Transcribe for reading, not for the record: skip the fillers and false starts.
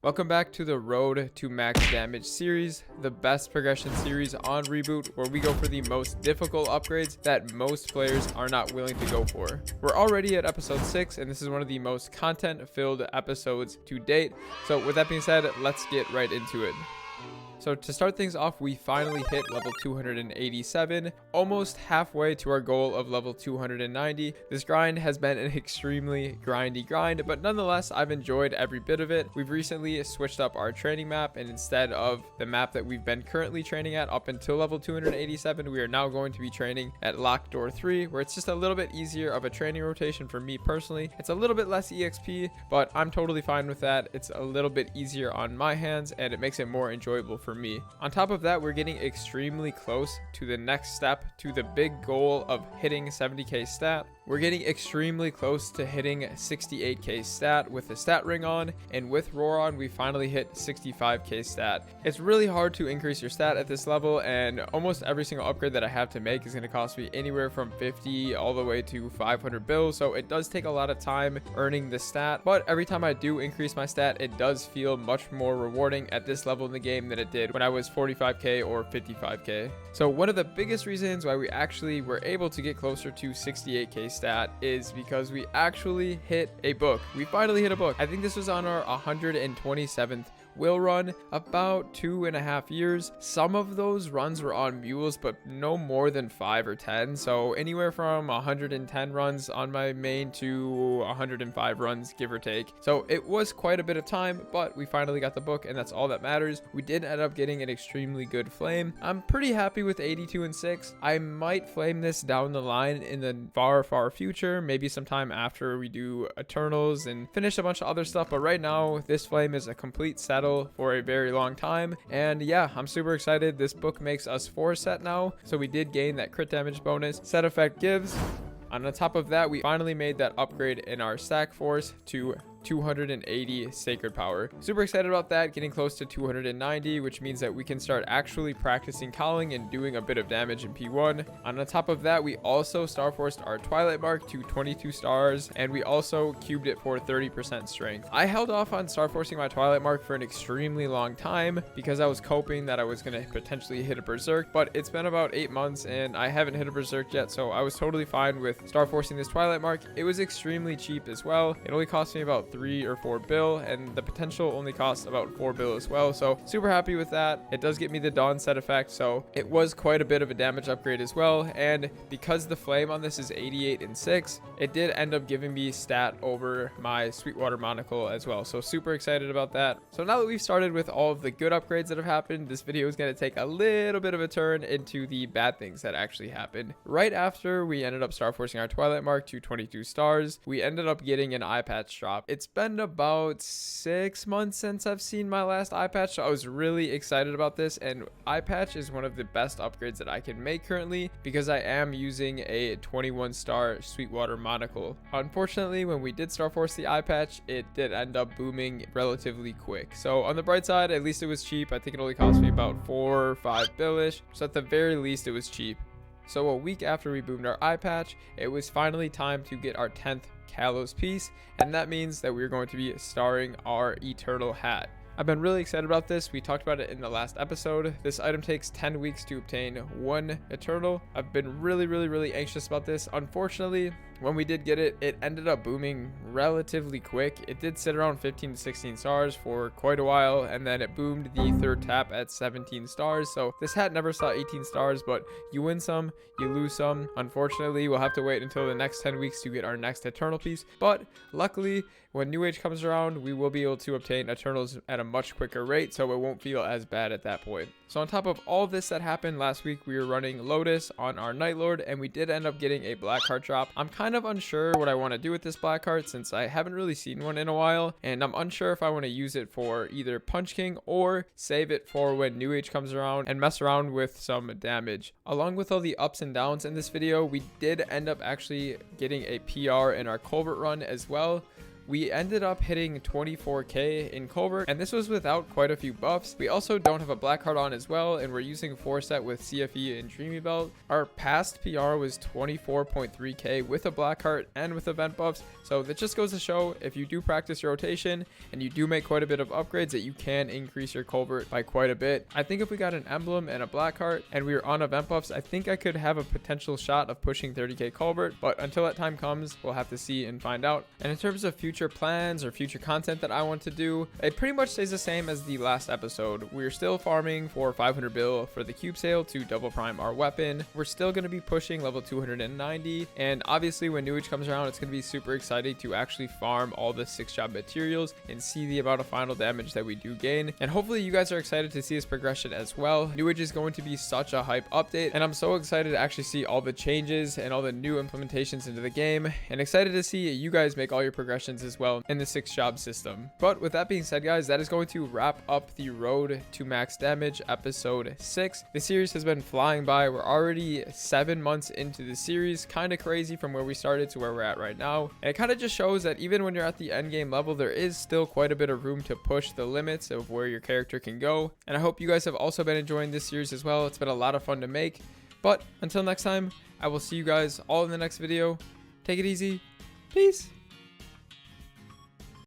Welcome back to the Road to Max Damage series, the best progression series on Reboot, where we go for the most difficult upgrades that most players are not willing to go for. We're already at episode 6, and this is one of the most content-filled episodes to date. So with that being said, let's get right into it. So to start things off, we finally hit level 287, almost halfway to our goal of level 290. This grind has been an extremely grindy grind, but nonetheless, I've enjoyed every bit of it. We've recently switched up our training map, and instead of the map that we've been currently training at up until level 287, we are now going to be training at Locked Door 3, where it's just a little bit easier of a training rotation for me personally. It's a little bit less EXP, but I'm totally fine with that. It's a little bit easier on my hands, and it makes it more enjoyable for me. On top of that, we're getting extremely close to the next step, to the big goal of hitting 70k stat. We're getting extremely close to hitting 68k stat with the stat ring on, and with roar on, we finally hit 65k stat. It's really hard to increase your stat at this level, and almost every single upgrade that I have to make is going to cost me anywhere from 50 all the way to 500 bills, so it does take a lot of time earning the stat. But every time I do increase my stat, it does feel much more rewarding at this level in the game than it did when I was 45k or 55k. So one of the biggest reasons why we actually were able to get closer to 68k stat is because we actually hit a book. We finally hit a book. I think this was on our 127th will run, about 2.5 years. Some of those runs were on mules, but no more than 5 or 10. So anywhere from 110 runs on my main to 105 runs, give or take. So it was quite a bit of time, but we finally got the book, and that's all that matters. We did end up getting an extremely good flame. I'm pretty happy with 82 and 6. I might flame this down the line in the far future, maybe sometime after we do Eternals and finish a bunch of other stuff. But right now, this flame is a complete settle for a very long time, and yeah, I'm super excited. This book makes us 4 set now, so we did gain that crit damage bonus set effect gives. On the top of that, we finally made that upgrade in our stack force to 280 sacred power. Super excited about that, getting close to 290, which means that we can start actually practicing calling and doing a bit of damage in P1. On the top of that, we also star forced our Twilight mark to 22 stars, and we also cubed it for 30% strength. I held off on star forcing my Twilight mark for an extremely long time because I was hoping that I was going to potentially hit a berserk, but it's been about 8 months and I haven't hit a berserk yet, so I was totally fine with star forcing this Twilight mark. It was extremely cheap as well. It only cost me about 3 or 4 bill, and the potential only costs about 4 bill as well, so super happy with that. It does get me the Dawn set effect, so it was quite a bit of a damage upgrade as well, and because the flame on this is 88 and 6, it did end up giving me stat over my Sweetwater monocle as well, so super excited about that. So now that we've started with all of the good upgrades that have happened, this video is going to take a little bit of a turn into the bad things that actually happened. Right after we ended up star forcing our Twilight mark to 22 stars, we ended up getting an eye patch drop. It's been about 6 months since I've seen my last eye patch, so I was really excited about this, and eye patch is one of the best upgrades that I can make currently because I am using a 21 star Sweetwater monocle. Unfortunately, when we did star force the eye patch, it did end up booming relatively quick. So on the bright side, at least it was cheap. I think it only cost me about 4 or 5 billish, so at the very least it was cheap. So a week after we boomed our eye patch, it was finally time to get our 10th Kalos piece, and that means that we're going to be starring our Eternal hat. I've been really excited about this. We talked about it in the last episode. This item takes 10 weeks to obtain 1 Eternal. I've been really anxious about this. Unfortunately, when we did get it, it ended up booming relatively quick. It did sit around 15 to 16 stars for quite a while, and then it boomed the 3rd tap at 17 stars. So this hat never saw 18 stars, but you win some, you lose some. Unfortunately, we'll have to wait until the next 10 weeks to get our next Eternal piece. But luckily, when New Age comes around, we will be able to obtain Eternals at a much quicker rate, so it won't feel as bad at that point. So on top of all this that happened last week, we were running Lotus on our Night Lord, and we did end up getting a black heart drop. I'm kind of unsure what I want to do with this black heart since I haven't really seen one in a while, and I'm unsure if I want to use it for either Punch King or save it for when New Age comes around and mess around with some damage. Along with all the ups and downs in this video, we did end up actually getting a PR in our Culvert run as well. we ended up hitting 24k in Colbert, and this was without quite a few buffs. We also don't have a black card on as well, and we're using 4-set with CFE and Dreamy Belt. Our past PR was 24.3k with a black card and with event buffs, so that just goes to show if you do practice your rotation and you do make quite a bit of upgrades that you can increase your Colbert by quite a bit. I think if we got an emblem and a black card and we were on event buffs, I think I could have a potential shot of pushing 30k Colbert, but until that time comes, we'll have to see and find out. And in terms of future plans or future content that I want to do, it pretty much stays the same as the last episode. We're still farming for 500 bill for the cube sale to double prime our weapon. We're still going to be pushing level 290, and obviously when New Age comes around, it's going to be super exciting to actually farm all the 6-job materials and see the amount of final damage that we do gain. And hopefully you guys are excited to see this progression as well. New Age is going to be such a hype update, and I'm so excited to actually see all the changes and all the new implementations into the game, and excited to see you guys make all your progressions as well in the 6-job system. But with that being said, guys, that is going to wrap up the road to max damage episode 6. The series has been flying by. We're already 7 months into the series, kind of crazy from where we started to where we're at right now, and it kind of just shows that even when you're at the end game level, there is still quite a bit of room to push the limits of where your character can go. And I hope you guys have also been enjoying this series as well. It's been a lot of fun to make. But until next time, I will see you guys all in the next video. Take it easy. Peace.